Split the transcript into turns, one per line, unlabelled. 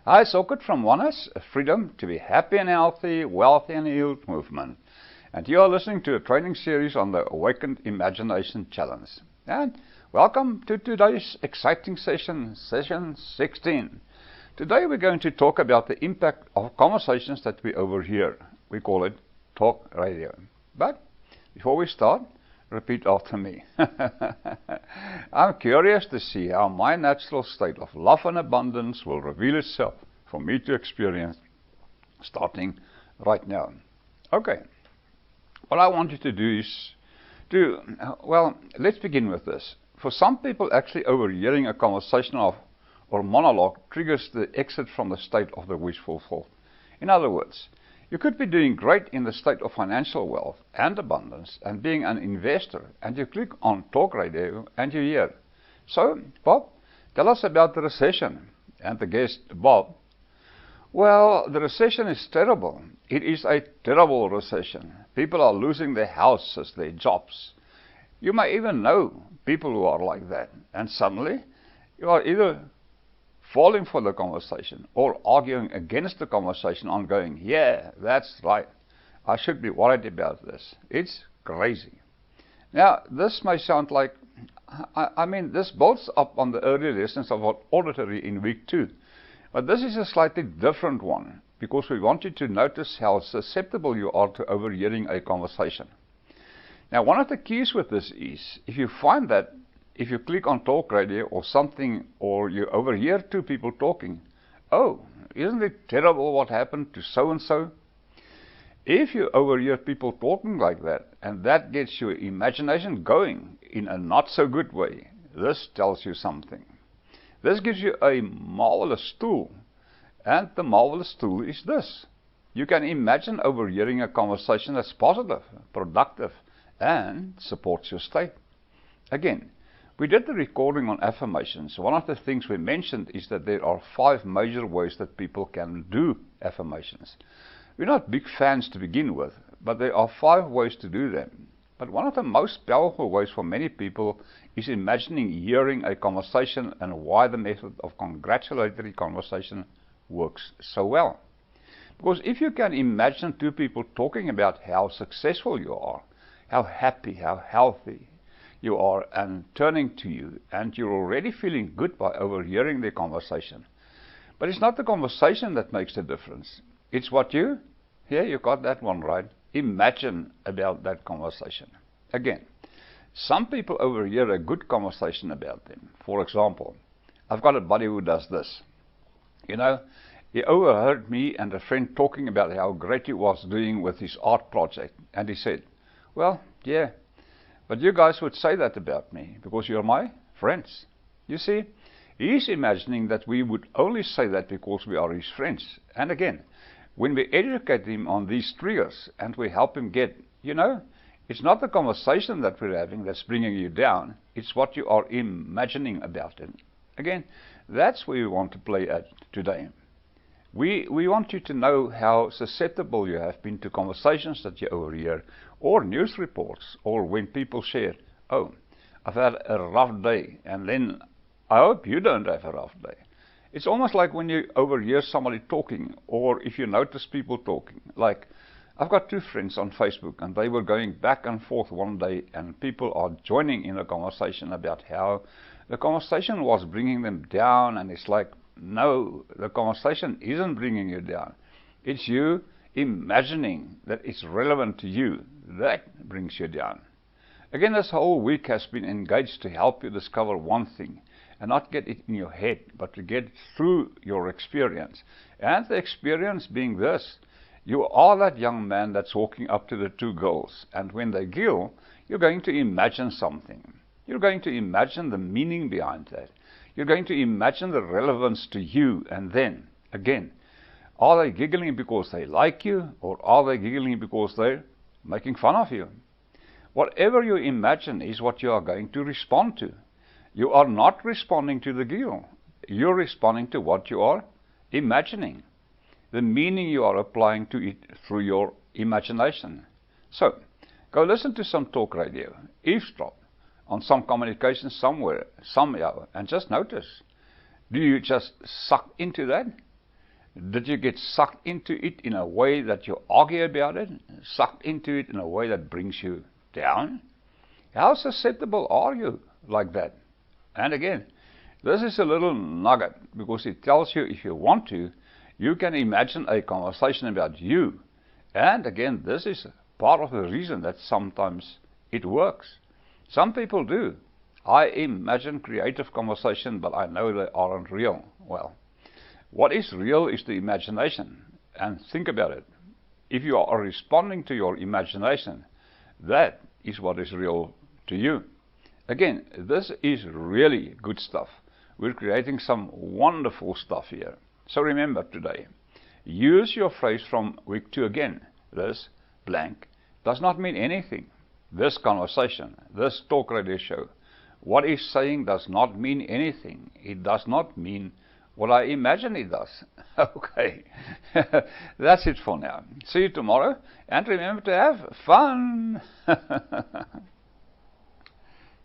Hi, it's Orchid from Oneness, a Freedom to be Happy and Healthy, Wealthy and Healed movement. And you are listening to a training series on the Awakened Imagination Challenge. And welcome to today's exciting session 16. Today we're going to talk about the impact of conversations that we overhear. We call it talk radio. But before we start, repeat after me. I'm curious to see how my natural state of love and abundance will reveal itself for me to experience starting right now. Okay, what I want you to do is let's begin with this. For some people, actually overhearing a conversation or monologue triggers the exit from the state of the wishful thought. In other words, you could be doing great in the state of financial wealth and abundance and being an investor, and you click on talk radio and you hear, "So, Bob, tell us about the recession." And the guest, "Bob, well, the recession is terrible. It is a terrible recession. People are losing their houses, their jobs." You may even know people who are like that, and suddenly you are either falling for the conversation or arguing against the conversation on going, "Yeah, that's right. I should be worried about this. It's crazy." Now, this may sound like, this builds up on the early lessons of our auditory in week 2. But this is a slightly different one because we want you to notice how susceptible you are to overhearing a conversation. Now, one of the keys with this is, if you find that if you click on talk radio or something, or you overhear two people talking, "Oh, isn't it terrible what happened to so-and-so?" If you overhear people talking like that, and that gets your imagination going in a not-so-good way, this tells you something. This gives you a marvelous tool, and the marvelous tool is this. You can imagine overhearing a conversation that's positive, productive, and supports your state. Again, we did the recording on affirmations. One of the things we mentioned is that there are 5 major ways that people can do affirmations. We're not big fans to begin with, but there are 5 ways to do them. But one of the most powerful ways for many people is imagining hearing a conversation and why the method of congratulatory conversation works so well. Because if you can imagine 2 people talking about how successful you are, how happy, how healthy you are, and turning to you, and you're already feeling good by overhearing their conversation. But it's not the conversation that makes the difference. It's what you got that one right, imagine about that conversation. Again, some people overhear a good conversation about them. For example, I've got a buddy who does this. He overheard me and a friend talking about how great he was doing with his art project, and he said, "Well, yeah, but you guys would say that about me because you're my friends." You see, he's imagining that we would only say that because we are his friends. And again, when we educate him on these triggers and we help him get, it's not the conversation that we're having that's bringing you down, it's what you are imagining about it. Again, that's where we want to play at today. We want you to know how susceptible you have been to conversations that you overhear, or news reports, or when people share, "Oh, I've had a rough day," and then, "I hope you don't have a rough day." It's almost like when you overhear somebody talking, or if you notice people talking. Like, I've got 2 friends on Facebook, and they were going back and forth one day, and people are joining in a conversation about how the conversation was bringing them down, and it's like, no, the conversation isn't bringing you down. It's you imagining that it's relevant to you. That brings you down. Again, this whole week has been engaged to help you discover one thing, and not get it in your head, but to get through your experience. And the experience being this: you are that young man that's walking up to the 2 girls, and when they giggle, you're going to imagine something. You're going to imagine the meaning behind that. You're going to imagine the relevance to you, and then, again, are they giggling because they like you, or are they giggling because they're making fun of you? Whatever you imagine is what you are going to respond to. You are not responding to the giggle. You're responding to what you are imagining, the meaning you are applying to it through your imagination. So, go listen to some talk radio, eavesdrop on some communication somewhere, somehow, and just notice. Do you just suck into that? Did you get sucked into it in a way that you argue about it? Sucked into it in a way that brings you down? How susceptible are you like that? And again, this is a little nugget because it tells you if you want to, you can imagine a conversation about you. And again, this is part of the reason that sometimes it works. Some people do. I imagine creative conversation, but I know they aren't real. Well, what is real is the imagination. And think about it. If you are responding to your imagination, that is what is real to you. Again, this is really good stuff. We're creating some wonderful stuff here. So remember today, use your phrase from week 2 again. This blank does not mean anything. This conversation, this talk radio show, what it's saying does not mean anything. It does not mean what I imagine it does. Okay, that's it for now. See you tomorrow, and remember to have fun.